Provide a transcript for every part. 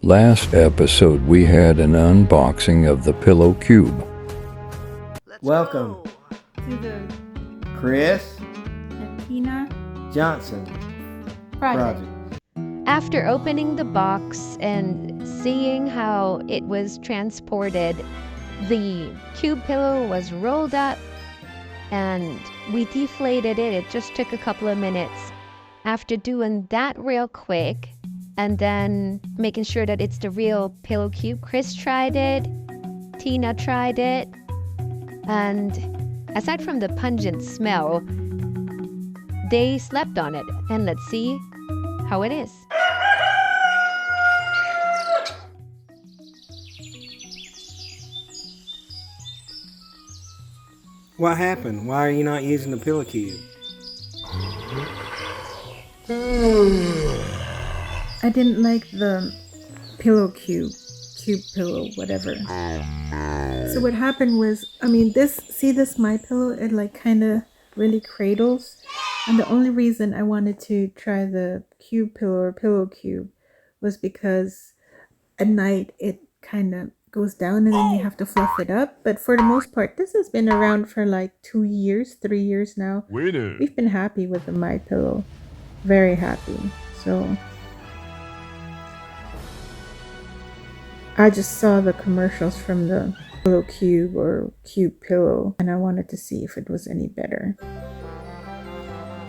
Last episode, we had an unboxing of the Pillow Cube. Welcome to the Chris&Teena Johnson project. After opening the box and seeing how it was transported, the cube pillow was rolled up and we deflated it. It just took a couple of minutes. After doing that real quick and then making sure that it's the real pillow cube, Chris tried it, Tina tried it, and aside from the pungent smell, they slept on it. And let's see how it is. What happened? Why are you not using the pillow cube? I didn't like the pillow cube pillow, whatever. So what happened was, this my pillow, it like kind of really cradles. And the only reason I wanted to try the cube pillow or pillow cube was because at night it kind of goes down and then you have to fluff it up. But for the most part, this has been around for like 2 years, 3 years now. We've been happy with the My Pillow. Very happy. So I just saw the commercials from the pillow cube or cube pillow and I wanted to see if it was any better.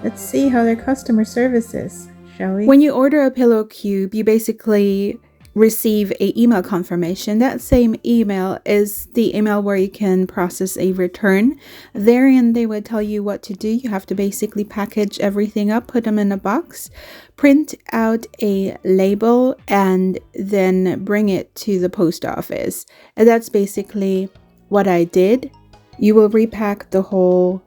Let's see how their customer service is, shall we? When you order a pillow cube, you basically receive a email confirmation. That same email is the email where you can process a return. Therein, they would tell you what to do. You have to basically package everything up, put them in a box, print out a label, and then bring it to the post office. And that's basically what I did. You will repack the whole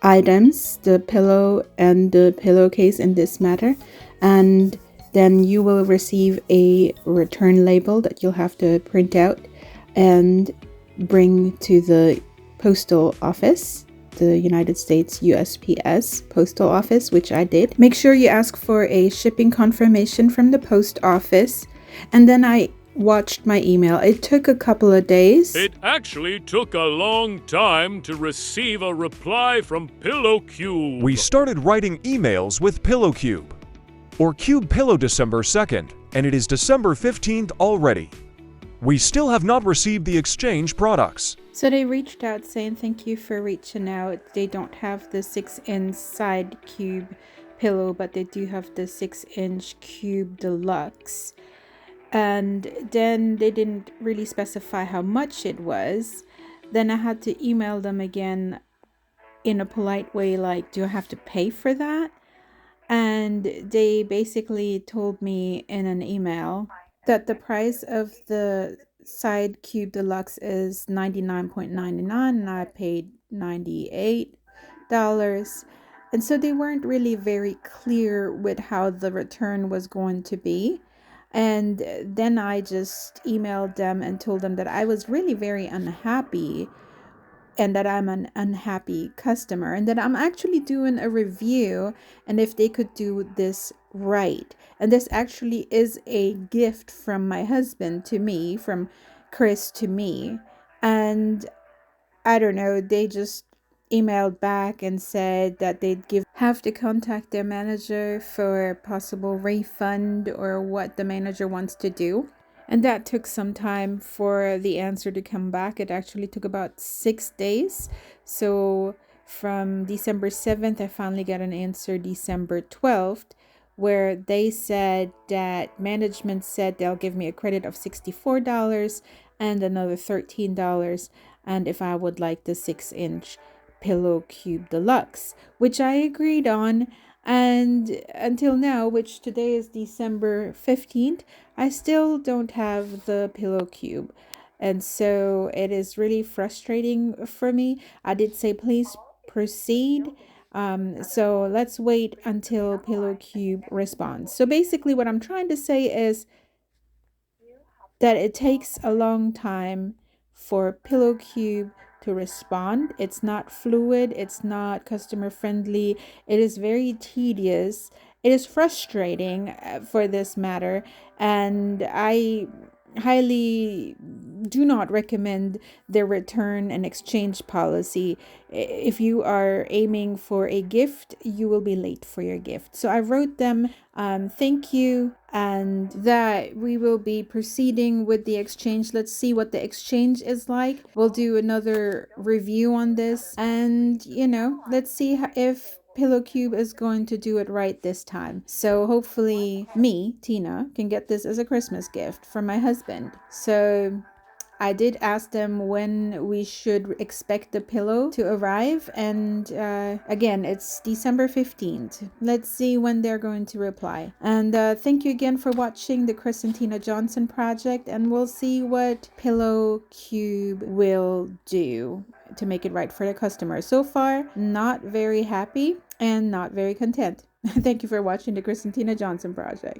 items, the pillow and the pillowcase in this matter, and then you will receive a return label that you'll have to print out and bring to the postal office, the United States USPS postal office, which I did. Make sure you ask for a shipping confirmation from the post office, and then I watched my email. It took a couple of days. It actually took a long time to receive a reply from Pillow Cube. We started writing emails with Pillow Cube, or Cube Pillow, December 2nd, and it is December 15th already. We still have not received the exchange products. So they reached out saying thank you for reaching out. They don't have the 6-inch side cube pillow, but they do have the 6-inch cube deluxe. And then they didn't really specify how much it was. Then I had to email them again in a polite way, like, do I have to pay for that? And they basically told me in an email that the price of the side cube deluxe is $99.99 and I paid $98. And so they weren't really very clear with how the return was going to be. And then I just emailed them and told them that I was really very unhappy and that I'm an unhappy customer and that I'm actually doing a review and if they could do this right. And this actually is a gift from my husband to me, from Chris to me. And I don't know, they just emailed back and said that have to contact their manager for possible refund or what the manager wants to do. And that took some time for the answer to come back. It actually took about 6 days. So from December 7th, I finally got an answer December 12th, where they said that management said they'll give me a credit of $64 and another $13. And if I would like the 6-inch pillow cube deluxe, which I agreed on. And until now, which today is December 15th, I still don't have the pillow cube. And so it is really frustrating for me. I did say, please proceed. So let's wait until Pillow Cube responds. So basically what I'm trying to say is that it takes a long time for Pillow Cube to respond. It's not fluid, it's not customer friendly, it is very tedious, it is frustrating for this matter, and I highly do not recommend the return and exchange policy. If you are aiming for a gift, you will be late for your gift. So I wrote them thank you, and that we will be proceeding with the exchange. Let's see what the exchange is like. We'll do another review on this, and let's see if Pillow Cube is going to do it right this time. So hopefully me, Tina, can get this as a Christmas gift from my husband. So I did ask them when we should expect the pillow to arrive, and again, it's December 15th. Let's see when they're going to reply. And thank you again for watching the Chris&Teena Johnson project, and we'll see what Pillow Cube will do to make it right for the customer. So far, not very happy and not very content. Thank you for watching the Chris&Teena Johnson project.